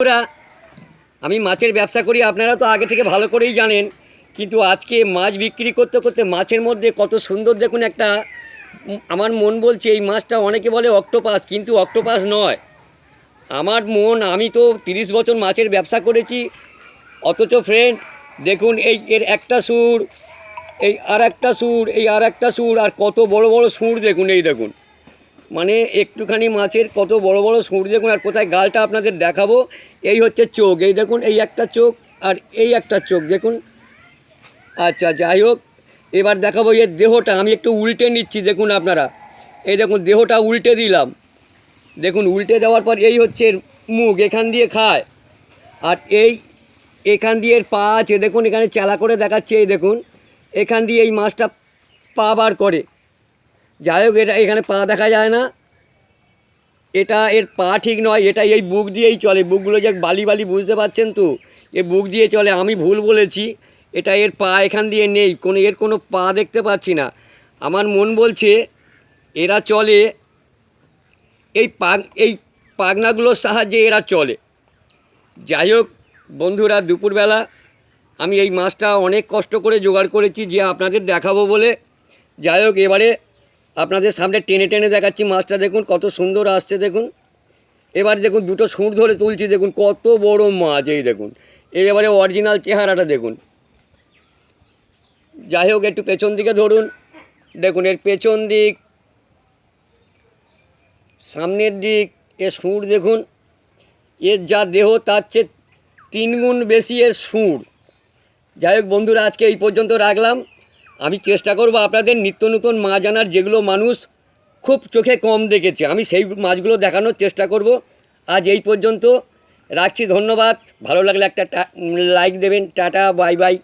বন্ধুরা, আমি মাছের ব্যবসা করি, আপনারা তো আগে থেকে ভালো করেই জানেন। কিন্তু আজকে মাছ বিক্রি করতে করতে মাছের মধ্যে কত সুন্দর দেখুন একটা আমার মন বলছে এই মাছটা অনেকে বলে অক্টোপাস, কিন্তু অক্টোপাস নয়। আমার মন, আমি তো 30 বছর মাছের ব্যবসা করেছি। অথচ ফ্রেন্ড দেখুন, এর একটা সুর, এই আর একটা সুর, এই আর একটা সুর, আর কত বড় বড় সুর দেখুন। এই দেখুন, মানে একটুখানি মাছের কত বড় বড় সুর দেখুন। আর কোথায় গালটা আপনাদের দেখাবো, এই হচ্ছে চোখ, এই দেখুন, এই একটা চোখ আর এই একটা চোখ দেখুন। আচ্ছা, যাই হোক, এবার দেখাবো এর দেহটা। আমি একটু উল্টে নিচ্ছি, দেখুন আপনারা, এই দেখুন দেহটা উল্টে দিলাম। দেখুন, উল্টে দেওয়ার পর এই হচ্ছে এর মুখ, এখান দিয়ে খায়। আর এখান দিয়ে এর পা আছে, দেখুন এখানে চালা করে দেখাচ্ছে, এই দেখুন এখান দিয়ে এই মাছটা পা বার করে। যাই হোক, এটা এখানে পা দেখা যায় না, এটা এর পা ঠিক নয়, এটা এই বুক দিয়েই চলে। বুকগুলো যে বালি বালি, বুঝতে পারছেন তো, এ বুক দিয়ে চলে। আমি ভুল বলেছি, এটা এর পা এখান দিয়ে নেই, এর কোনো পা দেখতে পাচ্ছি না। আমার মন বলছে এরা চলে এই পাখনাগুলোর সাহায্যে এরা চলে। যাই হোক বন্ধুরা, দুপুরবেলা আমি এই মাছটা অনেক কষ্ট করে জোগাড় করেছি যে আপনাদের দেখাবো বলে। যাই হোক, এবারে আপনাদের সামনে টেনে টেনে দেখাচ্ছি মাছটা। দেখুন কত সুন্দর আসছে, দেখুন। এবার দেখুন দুটো সুর ধরে তুলছি, দেখুন কত বড় মাছ, এই দেখুন। এবারে অরিজিনাল চেহারাটা দেখুন। যাই হোক, একটু পেছন দিকে ধরুন, দেখুন এর পেছন দিক, সামনের দিক, এর সুর দেখুন। এর যা দেহ তার চেয়ে 3 গুণ বেশি এর সুর। যাই হোক বন্ধুরা, আজকে এই পর্যন্ত রাখলাম। আমি চেষ্টা করব আপনাদের নিত্য নতুন মাছ আনার, যেগুলো মানুষ খুব চোখে কম দেখেছে, আমি সেই মাছগুলো দেখানোর চেষ্টা করব। আজ এই পর্যন্ত রাখছি, ধন্যবাদ। ভালো লাগলে একটা লাইক দেবেন। Tata, bye bye.